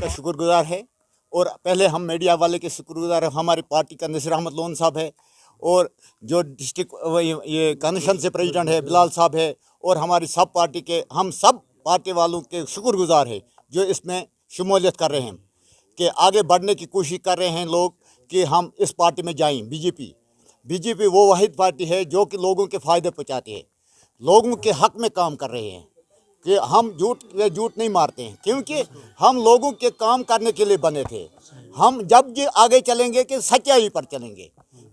का शुक्रगुजार है। और पहले हम मीडिया वाले के शुक्रगुजार है। हमारी पार्टी का नसीर अहमद लोन साहब है, और जो डिस्ट्रिक्ट ये कन्वेंशन से प्रेसिडेंट है बिलाल साहब है, और हमारी सब पार्टी के हम सब पार्टी वालों के शुक्रगुजार है जो इसमें शमूलियत कर रहे हैं, कि आगे बढ़ने की कोशिश कर रहे हैं लोग कि हम इस पार्टी में जाएं। बीजेपी वो वाहिद पार्टी है जो कि लोगों के फ़ायदे पहुँचाती है, लोगों के हक़ में काम कर रहे हैं, कि हम झूठ नहीं मारते हैं, क्योंकि हम लोगों के काम करने के लिए बने थे। हम जब ये आगे चलेंगे कि सच्चाई पर चलेंगे,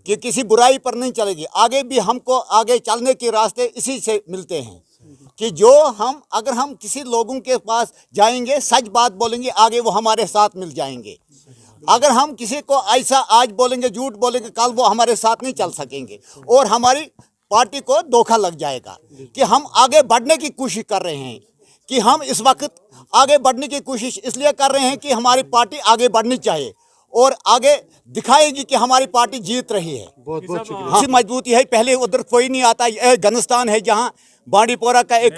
कि किसी बुराई पर नहीं चलेंगे। आगे भी हमको आगे चलने के रास्ते इसी से मिलते हैं, कि जो अगर हम किसी लोगों के पास जाएंगे, सच बात बोलेंगे, आगे वो हमारे साथ मिल जाएंगे। अगर हम किसी को ऐसा आज बोलेंगे, झूठ बोलेंगे, कल वो हमारे साथ नहीं चल सकेंगे, और हमारी पार्टी को धोखा लग जाएगा। कि हम आगे बढ़ने की कोशिश कर रहे हैं, कि हम इस वक्त आगे बढ़ने की कोशिश इसलिए कर रहे हैं कि हमारी पार्टी आगे बढ़नी चाहिए और आगे दिखाएगी कि हमारी पार्टी जीत रही है। बहुत बहुत शुक्रिया। हाँ, मजबूती है। पहले उधर कोई नहीं आता, यह घनस्तान है जहाँ बांडीपोरा का एक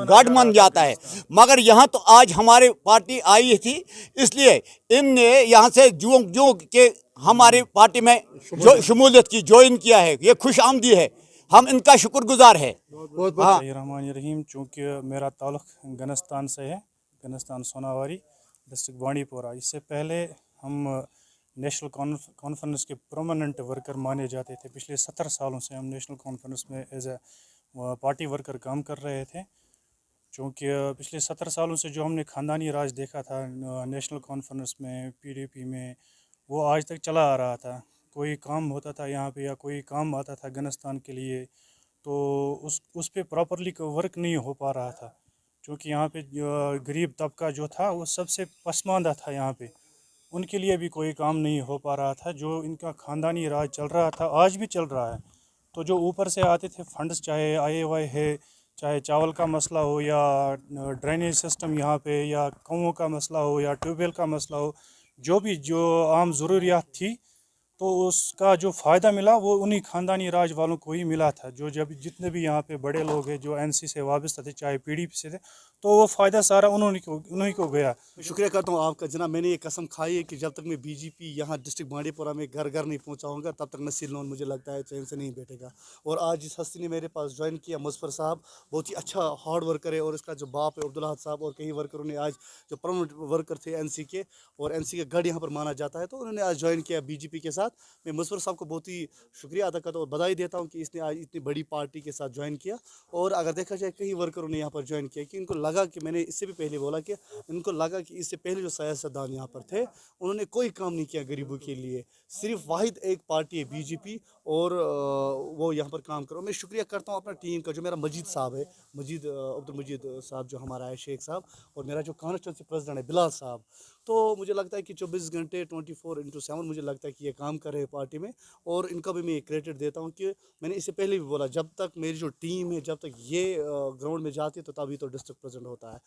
गढ़ बन जाता है, मगर यहाँ तो आज हमारी पार्टी आई थी, इसलिए इनने यहाँ से जो के हमारी पार्टी में जो शमूलियत की, ज्वाइन किया है, ये खुश आमदी है। हम इनका शुक्रगुजार है। रहमान, चूँकि मेरा ताल्लुक घनस्तान से है, घनस्तान सोनावारी डिस्ट्रिक्ट बांडीपोरा। इससे पहले हम नेशनल कॉन्फ्रेंस के परमानेंट वर्कर माने जाते थे। पिछले 17 सालों से हम नेशनल कॉन्फ्रेंस में एज ए पार्टी वर्कर काम कर रहे थे। चूँकि पिछले 17 सालों से जो हमने ख़ानदानी राज देखा था नेशनल कॉन्फ्रेंस में, पीडीपी में, वो आज तक चला आ रहा था। कोई काम होता था यहाँ पे या कोई काम आता था घनस्तान के लिए, तो उस पे प्रॉपरली वर्क नहीं हो पा रहा था, क्योंकि यहाँ पे गरीब तबका जो था वो सबसे पसमानदा था। यहाँ पे उनके लिए भी कोई काम नहीं हो पा रहा था। जो इनका ख़ानदानी राज चल रहा था, आज भी चल रहा है। तो जो ऊपर से आते थे फंड्स, चाहे IAY है, चाहे चावल का मसला हो, या ड्रेनेज सिस्टम यहाँ पे, या कुओं का मसला हो, या ट्यूबवेल का मसला हो, जो आम ज़रूरियात थी, तो उसका जो फ़ायदा मिला वो उन्हीं ख़ानदानी राज वालों को ही मिला था। जब जितने भी यहाँ पे बड़े लोग हैं जो NC से वाबस्ता थे, चाहे PDP से थे, तो वो फ़ायदा सारा उन्हीं को गया। शुक्रिया करता हूँ आपका जनाब। मैंने ये कसम खाई है कि जब तक मैं BJP यहाँ डिस्ट्रिक्ट बांडीपोरा में घर घर नहीं पहुँचाऊँगा, तब तक नसीर लोन मुझे लगता है चैन से नहीं बैठेगा। और आज जिस हस्ती ने मेरे पास ज्वाइन किया, मुज़फ़र साहब, बहुत ही अच्छा हार्ड वर्कर है, और इसका जो बाप है अब्दुल अहद साहब, और कई वर्करों ने आज जो परमानेंट वर्कर थे NC के, और NC का गढ़ यहाँ पर माना जाता है, तो उन्होंने आज ज्वाइन किया BJP के साथ। मैं मुज़फ़र साहब को बहुत ही शुक्रिया अदा करता हूँ और बधाई देता हूँ कि इसने आज इतनी बड़ी पार्टी के साथ ज्वाइन किया। और अगर देखा जाए कई वर्करों ने यहाँ पर ज्वाइन किया, कि इनको लगा कि मैंने इससे भी पहले बोला कि इनको लगा कि इससे पहले जो सियासतदान यहाँ पर थे उन्होंने कोई काम नहीं किया गरीबों के लिए, सिर्फ वाहिद एक पार्टी है BJP, और वो यहाँ पर काम करो। मैं शुक्रिया करता हूँ अपना टीम का, जो मेरा मजीद साहब है, अब्दुल मजीद साहब जो हमारा है, शेख साहब, और मेरा जो कॉन्स्टिट्यूंसी प्रेसिडेंट है बिलाल साहब। तो मुझे लगता है कि 24 घंटे 24/7 मुझे लगता है कि ये काम कर रहे हैं पार्टी में, और इनका भी मैं क्रेडिट देता हूँ कि मैंने इससे पहले भी बोला, जब तक मेरी जो टीम है, जब तक ये ग्राउंड में जाती है, तो तभी तो डिस्ट्रिक्ट प्रेसिडेंट होता है।